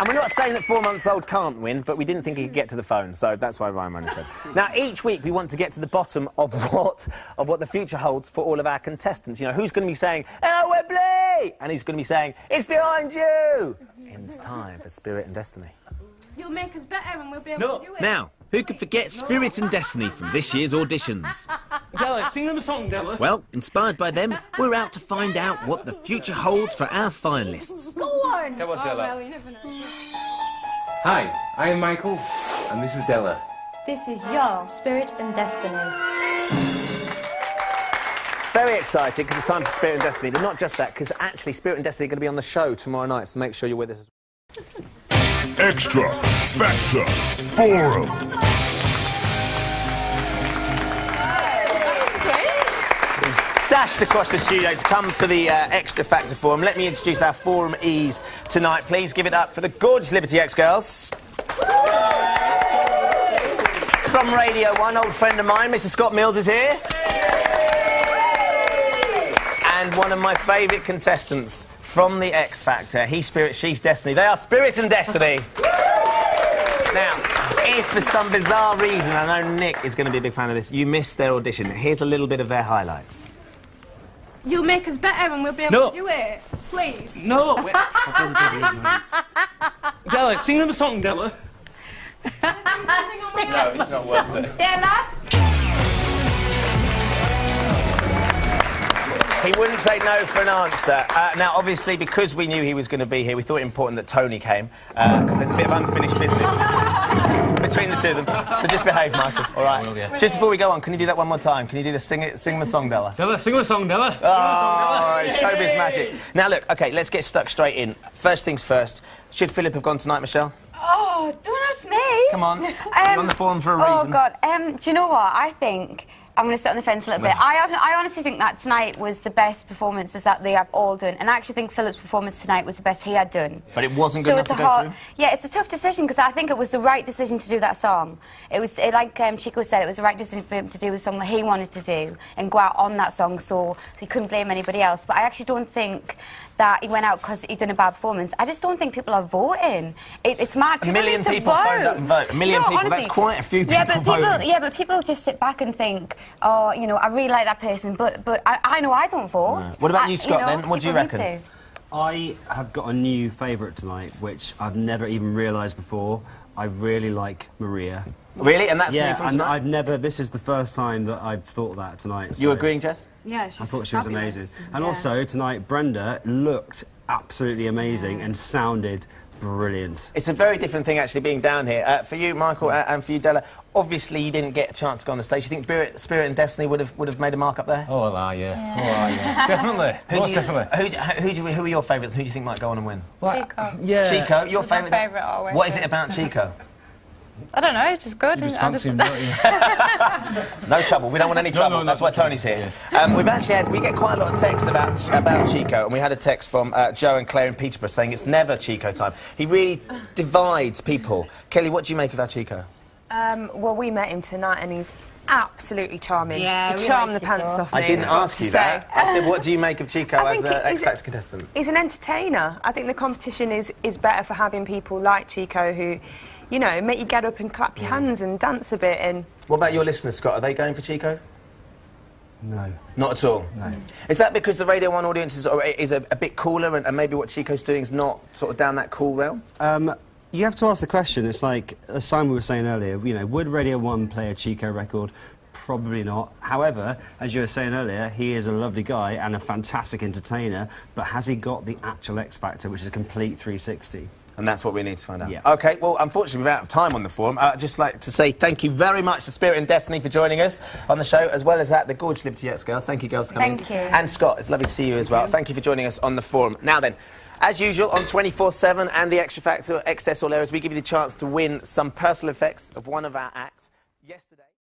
And we're not saying that 4-month-old can't win, but we didn't think he could get to the phone, so that's why Ryan Runner said. Now, each week we want to get to the bottom of what the future holds for all of our contestants. You know, who's going to be saying, "Hello, Wembley!" and who's going to be saying, "It's behind you!" It's time for Spirit and Destiny. You'll make us better and we'll be able to do it. Now, who could forget Spirit and Destiny from this year's auditions? Della, sing them a song, Della. Well, inspired by them, we're out to find out what the future holds for our finalists. Go on! Come on, Della. Well, you never know. Hi, I am Michael, and this is Della. This is your Spirit and Destiny. Very excited, because it's time for Spirit and Destiny, but not just that, because actually Spirit and Destiny are going to be on the show tomorrow night, so make sure you're with us as well. Xfactor Forum. Dashed across the studio to come for the Xfactor Forum. Let me introduce our Forum E's tonight. Please give it up for the gorgeous Liberty X girls. From Radio 1, old friend of mine, Mr. Scott Mills is here. And one of my favourite contestants from the X Factor. He's Spirit, she's Destiny. They are Spirit and Destiny. Now, if for some bizarre reason, I know Nick is going to be a big fan of this, you missed their audition, here's a little bit of their highlights. You'll make us better and we'll be able to do it. Please. No! Della, sing them a song, Della. No, it's not worth it. Della? He wouldn't say no for an answer. Now, obviously, because we knew he was going to be here, we thought it important that Tony came, because there's a bit of unfinished business between the two of them. So just behave, Michael, all right? Just before we go on, can you do that one more time? Can you do the sing them a song, Della? Della, sing them a song, Della. Oh, showbiz magic. Now, look, OK, let's get stuck straight in. First things first, should Philip have gone tonight, Michelle? Oh, don't ask me. Come on, you're on the forum for a reason. Oh, God. Do you know what? I think I'm going to sit on the fence a little bit. I honestly think that tonight was the best performances that they have all done. And I actually think Philip's performance tonight was the best he had done. But it wasn't good enough to go through? Yeah, it's a tough decision, because I think it was the right decision to do that song. It was, like Chico said, it was the right decision for him to do the song that he wanted to do and go out on that song, so he couldn't blame anybody else. But I actually don't think that he went out because he'd done a bad performance. I just don't think people are voting. It's mad. A million people phoned up and voted. A million people, honestly, that's quite a few people voting. Yeah, but people just sit back and think, oh, you know, I really like that person, but I know I don't vote. Right. What about you, Scott, then? What do you reckon? I have got a new favourite tonight, which I've never even realised before. I really like Maria. Really? And that's new from tonight? I've never... This is the first time that I've thought that tonight. You agreeing, Jess? Yeah, I thought she was amazing. And also, tonight, Brenda looked absolutely amazing and sounded brilliant. It's a very different thing, actually, being down here. For you, Michael, and for you, Della, obviously you didn't get a chance to go on the stage. You think Spirit and Destiny would have made a mark up there? Oh, yeah. Definitely. Definitely. Who are your favourites, and who do you think might go on and win? Chico. Yeah. Chico, your favourite? My favourite always. What is it about Chico? I don't know, it's just good. You just fancy him, don't you? No trouble, we don't want any trouble. That's why Tony's here. Yeah. We get quite a lot of text about Chico, and we had a text from Joe and Claire in Peterborough saying it's never Chico time. He really divides people. Kelly, what do you make of our Chico? Well, we met him tonight, and he's absolutely charming. Yeah, he charmed the pants off me. I didn't ask you that. I said, what do you make of Chico as an X Factor contestant? He's an entertainer. I think the competition is better for having people like Chico who, you know, make you get up and clap your hands and dance a bit. And what about your listeners, Scott? Are they going for Chico? No. Not at all? No. Is that because the Radio 1 audience is a bit cooler, and maybe what Chico's doing is not sort of down that cool realm? You have to ask the question. It's like, as Simon was saying earlier, you know, would Radio 1 play a Chico record? Probably not. However, as you were saying earlier, he is a lovely guy and a fantastic entertainer, but has he got the actual X Factor, which is a complete 360? And that's what we need to find out. Yeah. OK, well, unfortunately, we're out of time on the forum. I'd just like to say thank you very much to Spirit and Destiny for joining us on the show, as well as that, the gorgeous Liberty X girls. Thank you, girls, for coming. Thank you. And Scott, it's lovely to see you as well. Thank you for joining us on the forum. Now then, as usual, on 24/7 and the Xfactor XS All Areas, we give you the chance to win some personal effects of one of our acts.